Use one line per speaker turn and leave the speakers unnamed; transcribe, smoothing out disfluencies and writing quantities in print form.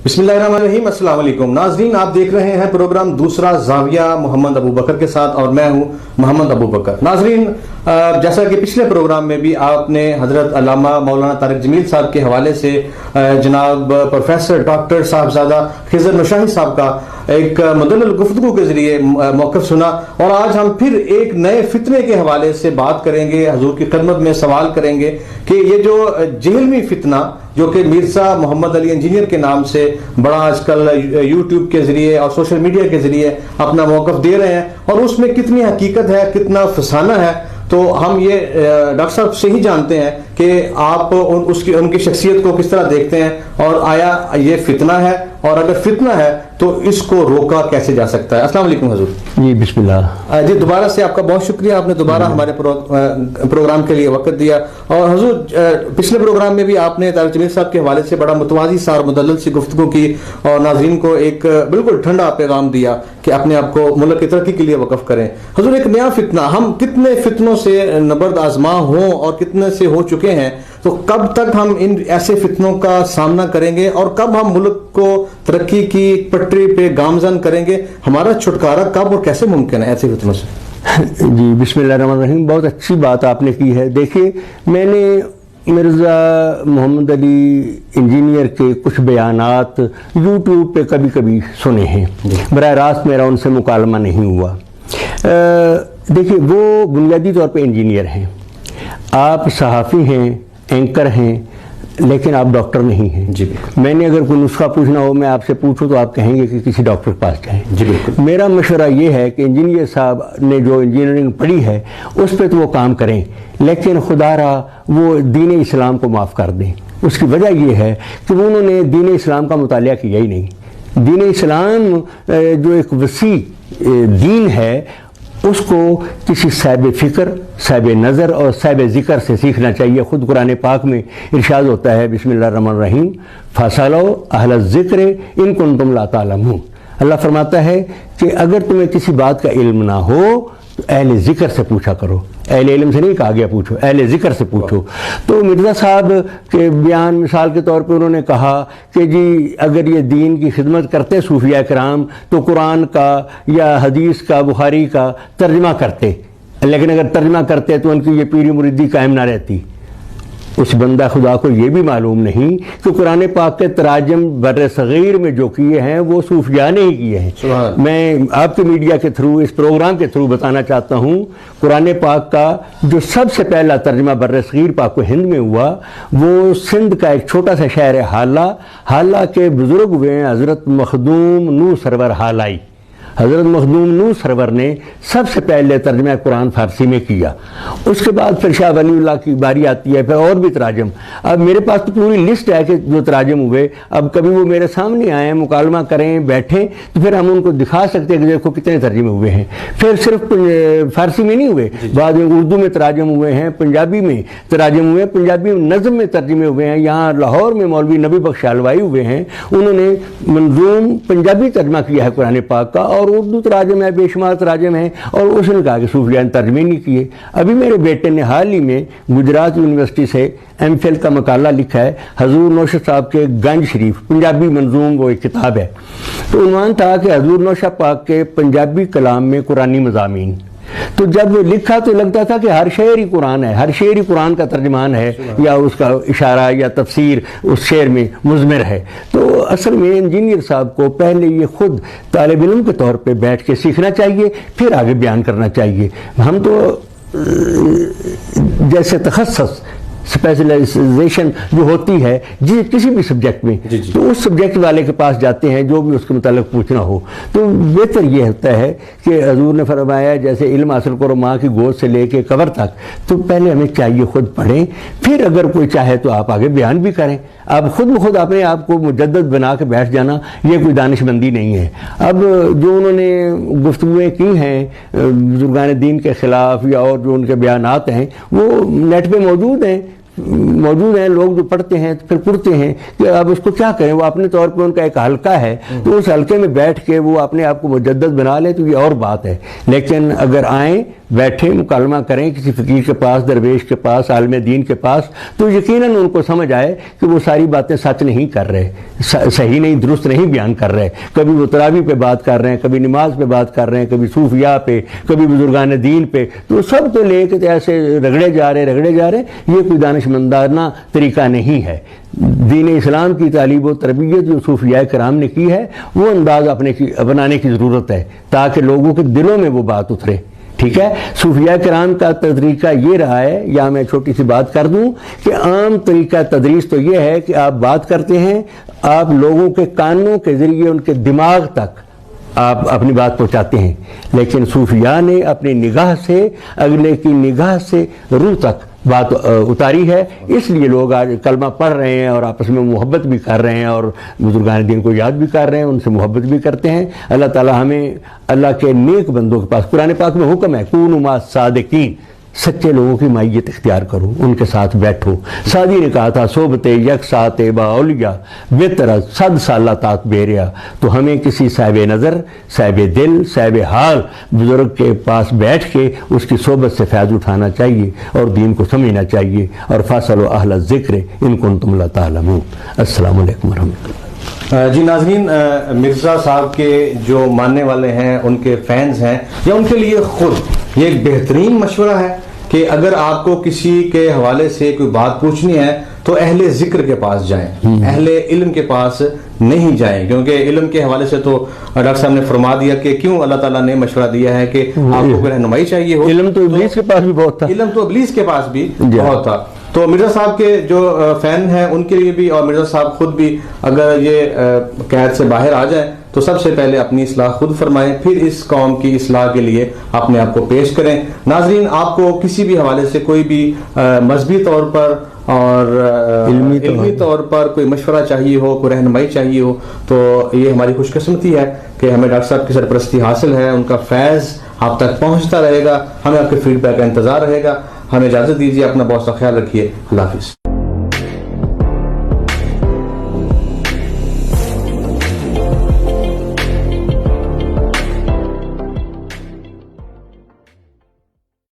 बिस्मिल्लाहिर्रहमानिर्रहीम। अस्सलाम वालेकुम नाज़रीन, आप देख रहे हैं प्रोग्राम दूसरा ज़ाविया मोहम्मद अबू बकर के साथ और मैं हूं मोहम्मद अबू बकर। नाज़रीन, जैसा कि पिछले प्रोग्राम में भी आपने हज़रत अल्लामा मौलाना तारिक जमील साहब के हवाले से जनाब प्रोफेसर डॉक्टर साहबजादा खिज़र नौशाही साहब का एक मुदल्लल गुफ्तगू के जरिए मौक़िफ़ सुना और आज हम फिर एक नए फितने के हवाले से बात करेंगे, हजूर की खिदमत में सवाल करेंगे कि ये जो जहलमी फितना जो कि मिर्ज़ा मोहम्मद अली इंजीनियर के नाम से बड़ा आजकल यूट्यूब के जरिए और सोशल मीडिया के जरिए अपना मौक़िफ़ दे रहे हैं और उसमें कितनी हकीकत है, कितना फसाना है, तो हम ये डॉक्टर साहब से ही जानते हैं कि आप उनकी शख्सियत को किस तरह देखते हैं और आया ये फितना है और अगर फितना है तो इसको रोका कैसे जा सकता है। अस्सलाम वालेकुम हुजूर।
जी बिस्मिल्लाह।
जी दोबारा से आपका बहुत शुक्रिया, आपने दोबारा हमारे प्रोग्राम के लिए वक्त दिया। और हुजूर पिछले प्रोग्राम में भी आपने तारिक जमील साहब के हवाले से बड़ा मुतवाज़ी सा और मुदल्लल सी गुफ्तगू की और नाज़रीन को एक बिल्कुल ठंडा पैगाम दिया कि अपने आप को मुल्क की तरक्की के लिए वक़्फ़ करें। हुजूर एक नया फितना, हम कितने फितनों से नबर्द आजमा हों और कितने से हो चुके हैं, तो कब तक हम इन ऐसे फितनों का सामना करेंगे और कब हम मुल्क को तरक्की की पटरी पे गामजन करेंगे, हमारा छुटकारा कब और कैसे मुमकिन है ऐसे फितनों से?
जी बिस्मिल्लाहिर्रहमानिर्रहीम, बहुत अच्छी बात आपने की है। देखिए, मैंने मिर्ज़ा मोहम्मद अली इंजीनियर के कुछ बयानात यूट्यूब पे कभी कभी सुने हैं, बराह रास्त मेरा उनसे मुकालमा नहीं हुआ। देखिए, वो बुनियादी तौर पे इंजीनियर हैं, आप सहाफ़ी हैं, एंकर हैं, लेकिन आप डॉक्टर नहीं हैं। जी बिल्कुल। मैंने अगर कोई नुस्खा पूछना हो, मैं आपसे पूछूं तो आप कहेंगे कि किसी डॉक्टर के पास जाएं। जी बिल्कुल। मेरा मशवरा ये है कि इंजीनियर साहब ने जो इंजीनियरिंग पढ़ी है उस पर तो वो काम करें, लेकिन खुदारा वो दीन इस्लाम को माफ़ कर दें। उसकी वजह ये है कि उन्होंने दीन इस्लाम का मुतालिया किया ही नहीं। दीन इस्लाम जो एक वसी दीन है उसको किसी साहिब फ़िक्र, साहिब नज़र और साहिब ज़िक्र से सीखना चाहिए। ख़ुद कुरान पाक में इरशाद होता है बिस्मिल्लाहिर्रहमानिर्रहीम, फ़सलो अहल ज़िक्र इन कुंतुम ला तालमून। अल्लाह फरमाता है कि अगर तुम्हें किसी बात का इल्म ना हो तो अहले ज़िक्र से पूछा करो। अहले इल्म से नहीं कहा गया पूछो, अहले ज़िक्र से पूछो। तो मिर्ज़ा साहब के बयान मिसाल के तौर पे उन्होंने कहा कि जी अगर ये दीन की खिदमत करते सूफिया कराम तो कुरान का या हदीस का, बुखारी का तर्जमा करते, लेकिन अगर तर्जमा करते तो उनकी ये पीरी मुरीदी कायम ना रहती। उस बंदा खुदा को ये भी मालूम नहीं कि कुरान पाक के तराजम बर्र सगीर में जो किए हैं वो सूफिया ने ही किए हैं। मैं आपके मीडिया के थ्रू, इस प्रोग्राम के थ्रू बताना चाहता हूँ, कुरान पाक का जो सबसे पहला तर्जमा बर्र सगीर पाक को हिंद में हुआ वो सिंध का एक छोटा सा शहर है हाला के बुजुर्ग हुए हैं हज़रत मखदूम नू सरवर हालाई। हज़रत मखदूम नू सरवर ने सबसे पहले तर्जमा कुरान फारसी में किया। उसके बाद फिर शाह वलीउल्लाह की बारी आती है, फिर और भी तराजम। अब मेरे पास तो पूरी लिस्ट है कि जो तराजम हुए, अब कभी वो मेरे सामने आए, मुकालमा करें, बैठें, तो फिर हम उनको दिखा सकते हैं कि देखो कितने तर्जमे हुए हैं। फिर सिर्फ फारसी में नहीं हुए, बाद में उर्दू में तराजम हुए हैं, पंजाबी में तराजम हुए, पंजाबी नज़म में तर्जमे हुए हैं। यहाँ लाहौर में मौलवी नबी बख्श हलवाई हुए हैं, उन्होंने मंजूम पंजाबी तर्जमा किया है कुरान पाक का, और उर्दू तराजम है, बेशुमार तराजम है, और उसने कहा कि सूफिया ने तर्जमे नहीं किए। अभी मेरे बेटे ने हाल ही में गुजरात यूनिवर्सिटी से एमफिल का मकाला लिखा है, हजूर नौशा साहब के गंज शरीफ, पंजाबी मंजूम वो एक किताब है। तो उन्वान था कि हजूर नौशा पाक के पंजाबी कलाम में कुरानी मज़ामीन। तो जब लिखा तो लगता था कि हर शेर ही कुरान है, हर शेर ही कुरान का तर्जमान है या उसका इशारा या तफसीर उस शेर में मुज़मिर है। तो असल में इंजीनियर साहब को पहले ये खुद तालिब इल्म के तौर पे बैठ के सीखना चाहिए, फिर आगे बयान करना चाहिए। हम तो जैसे तखस्सुस स्पेशलाइजेशन जो होती है जी किसी भी सब्जेक्ट में, तो उस सब्जेक्ट वाले के पास जाते हैं जो भी उसके मुताल्लिक पूछना हो। तो बेहतर ये होता है कि हजूर ने फरमाया जैसे इल्म हासिल करो माँ की गोद से लेके कब्र तक, तो पहले हमें चाहिए खुद पढ़ें, फिर अगर कोई चाहे तो आप आगे बयान भी करें। अब खुद ब खुद अपने आप को मुजद्दद बना के बैठ जाना ये कोई दानिशमंदी नहीं है। अब जो उन्होंने गुफ्तगुएँ की हैं बुजुर्गान दीन के ख़िलाफ़ या और जो उनके बयानात हैं वो नेट पे मौजूद हैं, موجود ہیں لوگ جو پڑھتے ہیں پھر پڑھتے ہیں کہ اب اس کو کیا کریں، وہ اپنے طور پہ ان کا ایک حلقہ ہے تو اس حلقے میں بیٹھ کے وہ اپنے آپ کو مجدد بنا لے تو یہ اور بات ہے. لیکن اگر آئیں بیٹھیں مکالمہ کریں کسی فقیر کے پاس، درویش کے پاس، عالم دین کے پاس، تو یقیناً ان کو سمجھ آئے کہ وہ ساری باتیں سچ نہیں کر رہے، صحیح نہیں، درست نہیں بیان کر رہے. کبھی وہ تراویح پہ بات کر رہے ہیں، کبھی نماز پہ بات کر رہے ہیں، کبھی صوفیاء پہ، کبھی بزرگان دین پہ، تو سب تو لے کے ایسے رگڑے جا رہے. یہ کوئی دانشمندانہ طریقہ نہیں ہے. دین اسلام کی تعلیم و تربیت جو صوفیاء کرام نے کی ہے وہ انداز اپنانے کی ضرورت ہے تاکہ لوگوں کے دلوں میں وہ بات اترے. ٹھیک ہے، صوفیاء کرام کا طریقہ یہ رہا ہے، یا میں چھوٹی سی بات کر دوں کہ عام طریقہ تدریس تو یہ ہے کہ آپ بات کرتے ہیں، آپ لوگوں کے کانوں کے ذریعے ان کے دماغ تک آپ اپنی بات پہنچاتے ہیں. لیکن صوفیاء نے اپنی نگاہ سے، اگلے کی نگاہ سے روح تک بات اتاری ہے. اس لیے لوگ آج کلمہ پڑھ رہے ہیں اور آپس میں محبت بھی کر رہے ہیں اور بزرگان دین کو یاد بھی کر رہے ہیں، ان سے محبت بھی کرتے ہیں. اللہ تعالی ہمیں اللہ کے نیک بندوں کے پاس، قرآن پاک میں حکم ہے کونوا مع الصادقین، سچے لوگوں کی مائیت اختیار کرو، ان کے ساتھ بیٹھو. سعدی نے کہا تھا صحبت یک سات با اولیاء بہتر 100 سالہ تات بیریا. تو ہمیں کسی صاحب نظر، صاحب دل، صاحب حال بزرگ کے پاس بیٹھ کے اس کی صحبت سے فیض اٹھانا چاہیے اور دین کو سمجھنا چاہیے. اور فاسألوا اہل الذکر ان کنتم لا تعلمون. السلام علیکم ورحمۃ اللہ.
جی ناظرین، مرزا صاحب کے جو ماننے والے ہیں، ان کے فینز ہیں، یا ان کے لیے خود یہ ایک بہترین مشورہ ہے کہ اگر آپ کو کسی کے حوالے سے کوئی بات پوچھنی ہے تو اہل ذکر کے پاس جائیں، اہل علم کے پاس نہیں جائیں. کیونکہ علم کے حوالے سے تو ڈاکٹر صاحب نے فرما دیا کہ کیوں اللہ تعالیٰ نے مشورہ دیا ہے کہ آپ کو رہنمائی چاہیے ہو.
علم تو ابلیس کے پاس بھی بہت تھا،
علم تو ابلیس کے پاس بھی بہت تھا. تو مرزا صاحب کے جو فین ہیں ان کے لیے بھی، اور مرزا صاحب خود بھی اگر یہ قید سے باہر آ جائیں تو سب سے پہلے اپنی اصلاح خود فرمائیں، پھر اس قوم کی اصلاح کے لیے اپنے آپ کو پیش کریں. ناظرین، آپ کو کسی بھی حوالے سے کوئی بھی مذہبی طور پر اور علمی طور پر کوئی مشورہ چاہیے ہو، کوئی رہنمائی چاہیے ہو، تو یہ ہماری خوش قسمتی ہے کہ ہمیں ڈاکٹر صاحب کی سرپرستی حاصل ہے. ان کا فیض آپ تک پہنچتا رہے گا. ہمیں آپ کے فیڈ بیک کا انتظار رہے گا. ہمیں اجازت دیجیے، اپنا بہت سا خیال رکھیے. اللہ حافظ.